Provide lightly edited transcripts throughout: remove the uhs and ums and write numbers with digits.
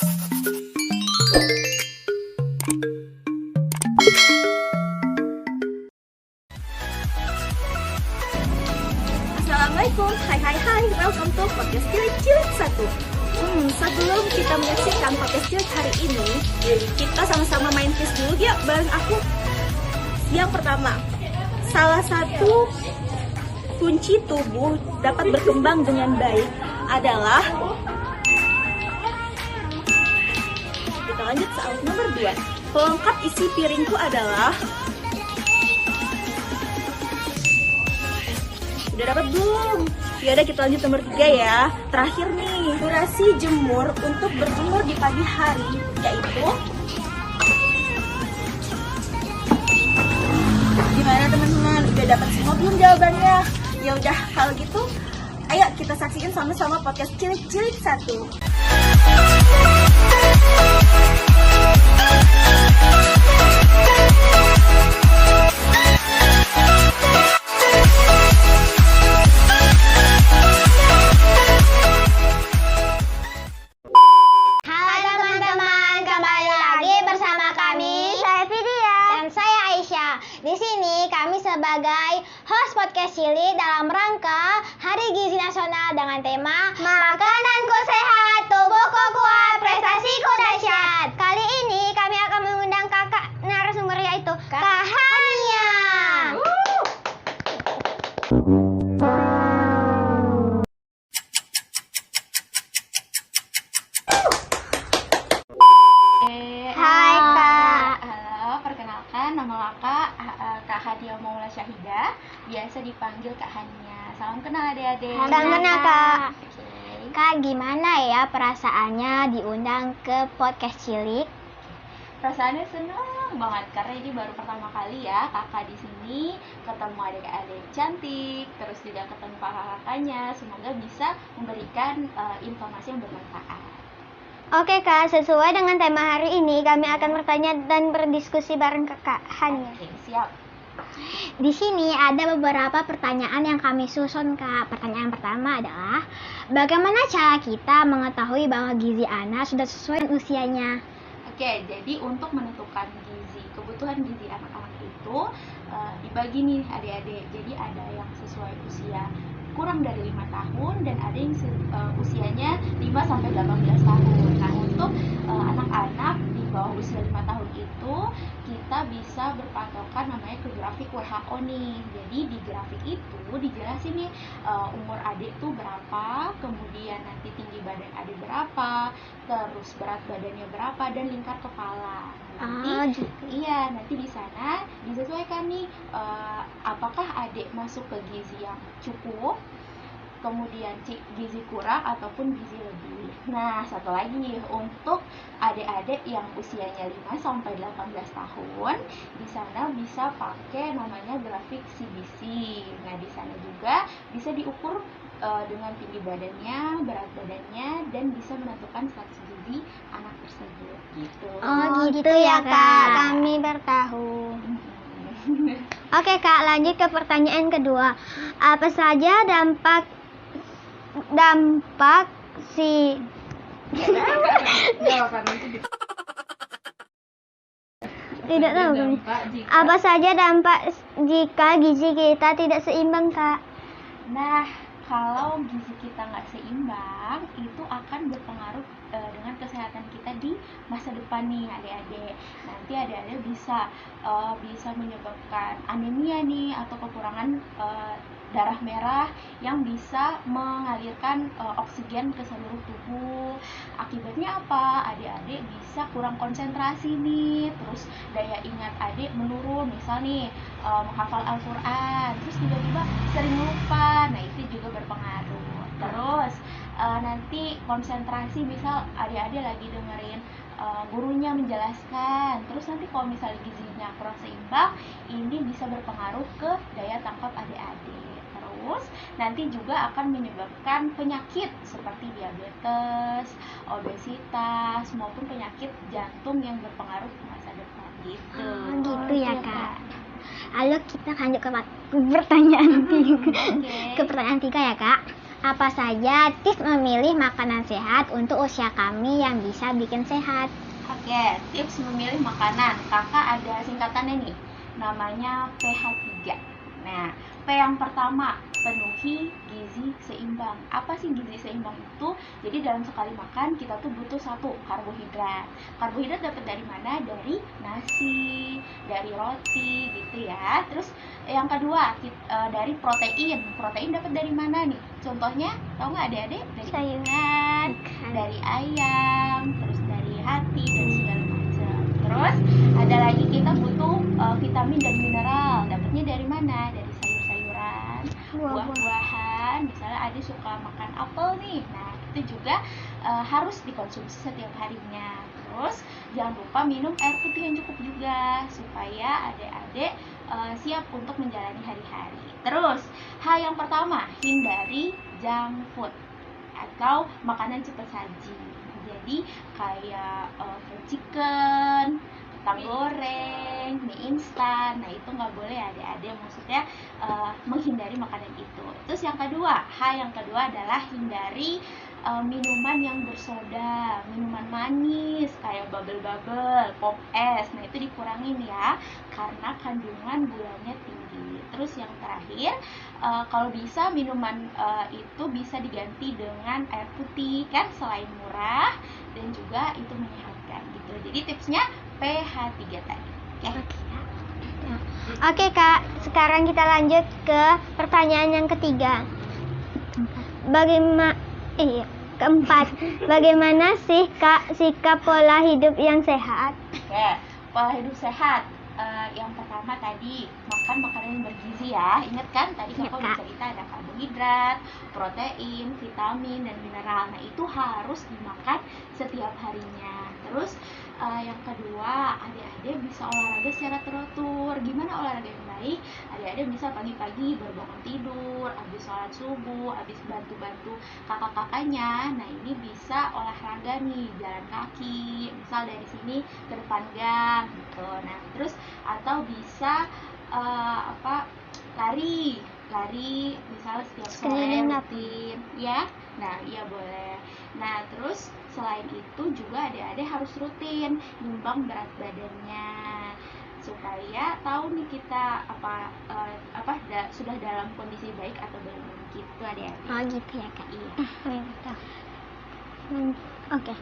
Assalamualaikum, hai, welcome to podcast Cilik 1. Sebelum kita menyaksikan podcast Cilik hari ini, kita sama-sama main quiz dulu ya bareng aku. Yang pertama, salah satu kunci tubuh dapat berkembang dengan baik adalah, kita lanjut soal nomor 2. Pelengkap isi piringku adalah, udah dapat belum? Yaudah kita lanjut nomor 3 ya. Terakhir nih, durasi jemur untuk berjemur di pagi hari yaitu, gimana teman-teman? Udah dapat semua belum jawabannya? Ya udah kalau gitu, ayo kita saksikan sama-sama podcast Cilik 1. Di sini kami sebagai host podcast Cilik dalam rangka Hari Gizi Nasional dengan tema Makananku Sehat, Tubuhku Kuat, Prestasiku Dahsyat. Kali ini kami akan mengundang kakak narasumber yaitu Kak Hania. Hai Kak. Halo, perkenalkan nama Kak Hadia Maula Syahidah, biasa dipanggil Kak Hania. Salam kenal adik-adik. Salam kenal Kak. Oke. Kak, gimana ya perasaannya diundang ke podcast Cilik? Perasaannya seneng banget karena ini baru pertama kali ya kakak di sini ketemu adik-adik cantik, terus juga ketemu kakak-kakaknya. Semoga bisa memberikan informasi yang bermanfaat. Oke Kak, sesuai dengan tema hari ini kami akan bertanya dan berdiskusi bareng Kak Hania. Oke, siap. Di sini ada beberapa pertanyaan yang kami susun Kak. Pertanyaan pertama adalah, bagaimana cara kita mengetahui bahwa gizi anak sudah sesuai dengan usianya? Oke, jadi untuk menentukan kebutuhan gizi anak-anak itu dibagi nih adik-adik. Jadi ada yang sesuai usia kurang dari 5 tahun dan ada yang usianya 5 sampai 18 tahun. Nah, untuk anak-anak di bawah usia 5 tahun itu kita bisa berpatokan namanya ke grafik WHO nih. Jadi di grafik itu dijelasin nih umur adik tuh berapa, kemudian nanti tinggi badan adik berapa, terus berat badannya berapa dan lingkar kepala. Nanti nanti di sana disesuaikan nih apakah adik masuk ke gizi yang cukup, kemudian gizi kurang ataupun gizi lebih. Nah, satu lagi nih untuk adik-adik yang usianya 5 sampai 18 tahun, di sana bisa pakai namanya grafik CBC. Nah, di sana juga bisa diukur dengan tinggi badannya, berat badannya, dan bisa menentukan status gizi anak tersebut gitu. Oh gitu ya Kak, kami bertahu. Oke Kak, lanjut ke pertanyaan kedua. Apa saja dampak si tidak tahu kami. Apa saja dampak jika gizi kita tidak seimbang Kak? Nah, kalau gizi kita nggak seimbang, itu akan berpengaruh dengan kesehatan kita di masa depan nih adik-adik. Nanti adik-adik bisa menyebabkan anemia nih atau kekurangan darah merah yang bisa mengalirkan oksigen ke seluruh tubuh. Akibatnya apa? Adik-adik bisa kurang konsentrasi nih, terus daya ingat adik menurun. Misal nih menghafal Al-Quran, terus tiba-tiba sering lupa. Nah, itu juga berpengaruh. Terus nanti konsentrasi, misal adik-adik lagi dengerin gurunya menjelaskan, terus nanti kalau misalnya gizinya kurang seimbang, ini bisa berpengaruh ke daya tangkap adik-adik. Terus nanti juga akan menyebabkan penyakit seperti diabetes, obesitas, maupun penyakit jantung yang berpengaruh ke masa depan gitu. Gitu ya Kak. Lalu kita lanjut ke pertanyaan 3. Ke pertanyaan 3 ya Kak. Apa saja tips memilih makanan sehat untuk usia kami yang bisa bikin sehat? Oke, tips memilih makanan. Kakak ada singkatannya nih, namanya pH 3. Nah, P yang pertama, penuhi gizi seimbang. Apa sih gizi seimbang itu? Jadi dalam sekali makan kita tuh butuh satu, karbohidrat. Karbohidrat dapat dari mana? Dari nasi, dari roti gitu ya. Terus yang kedua, dari protein. Protein dapat dari mana nih? Contohnya, tahu nggak adik-adik? Dari ikan, dari ayam, terus dari hati dan segala macam. Terus ada lagi kita butuh vitamin dan mineral. Dapatnya dari mana? Dari sayur-sayuran, buah-buahan. Misalnya ada suka makan apel nih. Nah, itu juga harus dikonsumsi setiap harinya. Terus jangan lupa minum air putih yang cukup juga supaya adik-adik siap untuk menjalani hari-hari. Terus, hal yang pertama, hindari junk food atau makanan cepat saji. Jadi kayak fried chicken, kentang goreng, mie instan. Nah, itu nggak boleh adik-adik, maksudnya menghindari makanan itu. Terus yang kedua, hal yang kedua adalah hindari minuman yang bersoda, minuman manis kayak bubble-bubble, pop es. Nah, itu dikurangin ya, karena kandungan gulanya tinggi. Terus yang terakhir, kalau bisa minuman itu bisa diganti dengan air putih, kan selain murah dan juga itu menyehatkan gitu. Jadi tipsnya pH 3 tadi. Oke Kak, sekarang kita lanjut ke pertanyaan yang ketiga. Keempat, bagaimana sih Kak sikap pola hidup yang sehat? Oke, pola hidup sehat. Yang pertama tadi makan makanan yang bergizi ya. Ingat kan tadi kakak udah cerita ada karbohidrat, protein, vitamin dan mineral. Nah, itu harus dimakan setiap harinya. Terus yang kedua, adik-adik bisa olahraga secara teratur. Gimana olahraga yang baik? Adik-adik bisa pagi-pagi berbangun tidur, habis sholat subuh, habis bantu-bantu kakak-kakaknya. Nah, ini bisa olahraga nih, jalan kaki, misal dari sini ke depan gang gitu. Nah, terus atau bisa lari misalnya setiap sore rutin ya. Nah, iya boleh. Nah, terus selain itu juga adik-adik harus rutin nimbang berat badannya supaya tahu nih kita sudah dalam kondisi baik atau belum gitu adik-adik. Oh gitu ya Kak. Iya. Oke,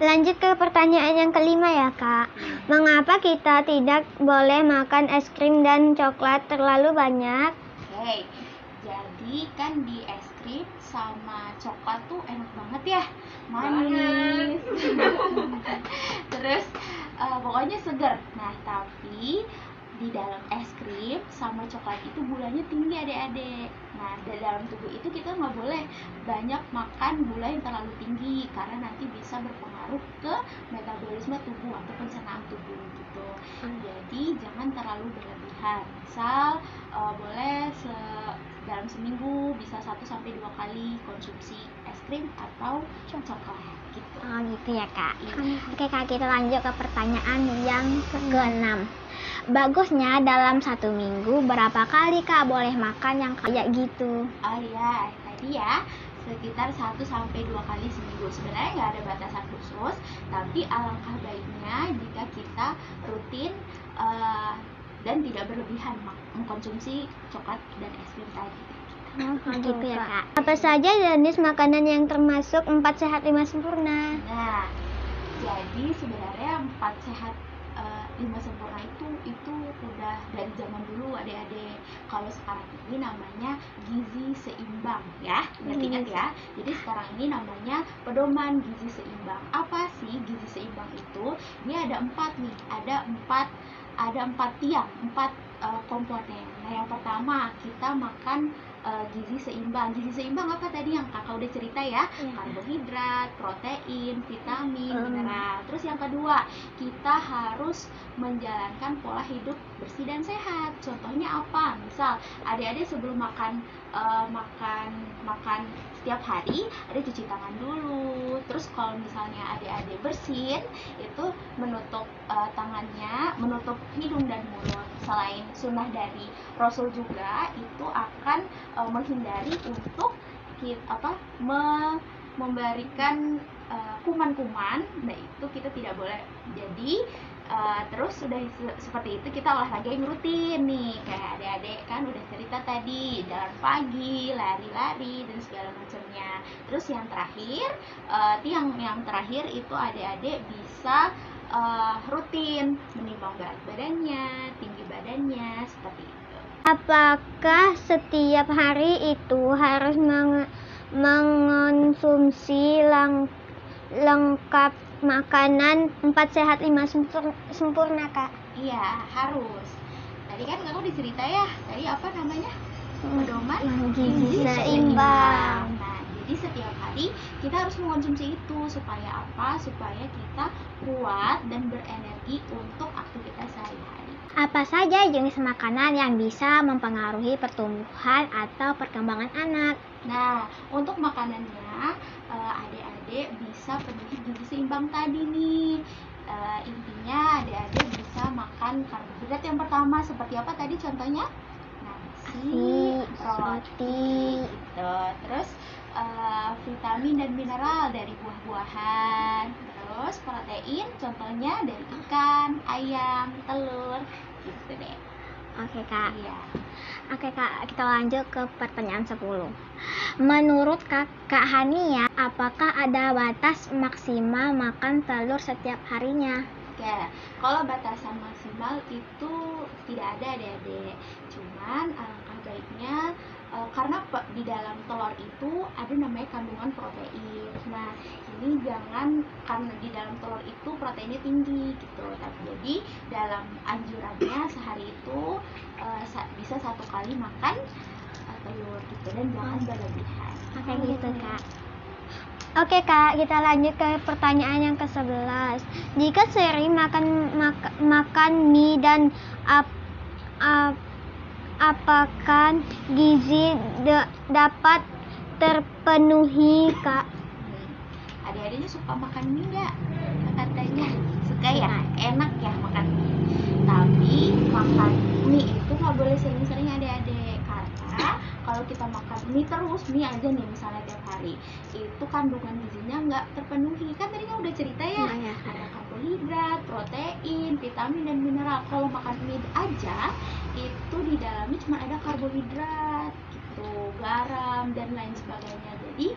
lanjut ke pertanyaan yang kelima ya Kak. Mengapa kita tidak boleh makan es krim dan coklat terlalu banyak? Oke, jadi kan di es krim sama coklat tuh enak banget ya, manis. Terus pokoknya segar. Nah, tapi di dalam es krim sama coklat itu gulanya tinggi adik-adik. Nah, di dalam tubuh itu kita nggak boleh banyak makan gula yang terlalu tinggi karena nanti bisa berpengaruh ke metabolisme tubuh atau pencernaan tubuh gitu. Jadi jangan terlalu berlebihan. Misal boleh dalam seminggu bisa 1-2 kali konsumsi es krim atau coklat gitu. Oh gitu ya Kak. Oke Kak, kita lanjut ke pertanyaan yang ke-6. Bagusnya dalam 1 minggu berapa kali Kak boleh makan yang kayak gitu? Oh iya, tadi ya sekitar 1-2 kali seminggu. Sebenarnya nggak ada batasan khusus, tapi alangkah baiknya jika kita rutin dan tidak berlebihan mengkonsumsi coklat dan es krim tadi. Oh gitu ya Kak. Apa saja jenis makanan yang termasuk 4 sehat 5 sempurna? Nah, jadi sebenarnya 4 sehat 5 sempurna itu udah dari zaman dulu adik-adik. Kalau sekarang ini namanya gizi seimbang ya, ingat-ingat ya. Jadi sekarang ini namanya pedoman gizi seimbang. Apa sih gizi seimbang itu? Dia ada 4 nih, ada 4 tiang, 4 komponen. Nah, yang pertama kita makan gizi seimbang. Gizi seimbang apa tadi yang kakak udah cerita ya? Karbohidrat, protein, vitamin, mineral. Terus yang kedua, kita harus menjalankan pola hidup bersih dan sehat. Contohnya apa? Misal adik-adik sebelum makan setiap hari, ada cuci tangan dulu. Terus kalau misalnya adik-adik bersin, itu menutup tangannya, menutup hidung dan mulut. Selain sunnah dari Rasul juga, itu akan menghindari untuk memberikan kuman-kuman, nah itu kita tidak boleh. Jadi terus sudah seperti itu kita olahraga yang rutin nih, kayak adik-adik kan udah cerita tadi, jalan pagi, lari-lari dan segala macamnya. Terus yang terakhir itu adik-adik bisa rutin menimbang berat badannya, tinggi badannya, seperti itu. Apakah setiap hari itu harus mengonsumsi lengkap makanan 4 sehat 5 sempurna, Kak? Iya, harus. Tadi kan kamu dicerita ya, tadi apa namanya? Pedoman Gizi seimbang. Nah, jadi setiap hari kita harus mengonsumsi itu supaya apa? Supaya kita kuat dan berenergi untuk aktivitas sehari-hari. Apa saja jenis makanan yang bisa mempengaruhi pertumbuhan atau perkembangan anak? Nah, untuk makanannya adik-adik bisa penuhi gizi seimbang tadi nih. Intinya adik-adik bisa makan karbohidrat yang pertama seperti apa tadi contohnya? Nasi, roti, gitu. Terus vitamin dan mineral dari buah-buahan. Terus protein contohnya dari ikan, ayam, telur, gitu deh. Oke, Kak. Iya. Oke, Kak, kita lanjut ke pertanyaan 10. Menurut Kakak Hania, apakah ada batas maksimal makan telur setiap harinya? Oke, kalau batasan maksimal itu tidak ada adik-adik. Cuman alangkah baiknya karena di dalam telur itu ada namanya kandungan protein. Nah, ini jangan, karena di dalam telur itu proteinnya tinggi gitu. Tapi jadi dalam anjurannya sehari itu bisa 1 kali makan telur gitu, dan jangan berlebihan. Oke, gitu, Kak. Oke, Kak, kita lanjut ke pertanyaan yang ke-11. Jika sering makan mie dan apakah gizi dapat terpenuhi, Kak? Adik-adiknya suka makan mie nggak? Katanya suka ya, enak ya makan mie. Tapi makan mie itu nggak boleh sering-sering adik-adik, karena kalau kita makan mie terus, mie aja nih misalnya tiap hari, itu kandungan gizinya nggak terpenuhi. Kan tadi kan udah cerita ya, ada karbohidrat, protein, vitamin dan mineral. Kalau makan mie aja, itu di dalamnya cuma ada karbohidrat gitu, garam dan lain sebagainya. Jadi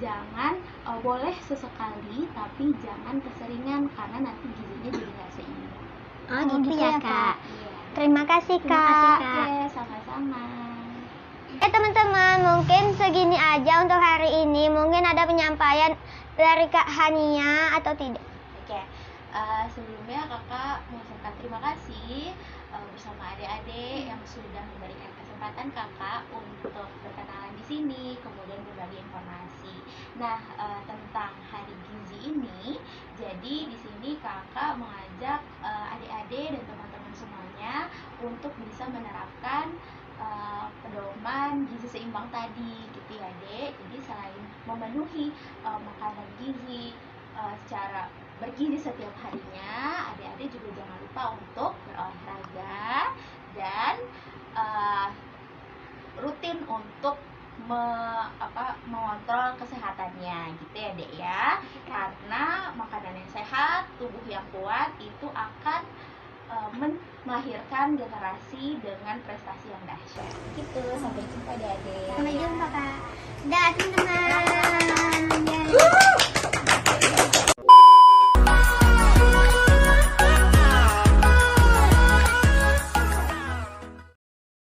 jangan, boleh sesekali tapi jangan keseringan, karena nanti gizinya jadi nggak seimbang. Oh, gitu ya, Kak. Iya. Terima kasih, Kak. Oke, sama-sama. Teman-teman, mungkin segini aja untuk hari ini. Mungkin ada penyampaian dari Kak Hania atau tidak? Oke, sebelumnya kakak mengucapkan terima kasih bersama adik-adik yang sudah memberikan kesempatan kakak untuk berkenalan di sini, kemudian berbagi informasi. Nah, tentang Hari Gizi ini, jadi di sini kakak mengajak adik-adik dan teman-teman semuanya untuk bisa menerapkan pedoman gizi seimbang tadi, gitu ya, Dek. Jadi selain memenuhi makanan gizi secara bergizi setiap harinya, adik-adik juga jangan lupa untuk berolahraga dan rutin untuk mengontrol kesehatannya, gitu ya, Dek ya. Karena makanan yang sehat, tubuh yang kuat itu akan melahirkan generasi dengan prestasi yang dahsyat. Gitu, sampai jumpa adik-adik. Sampai jumpa, Kak. Dah, teman-teman.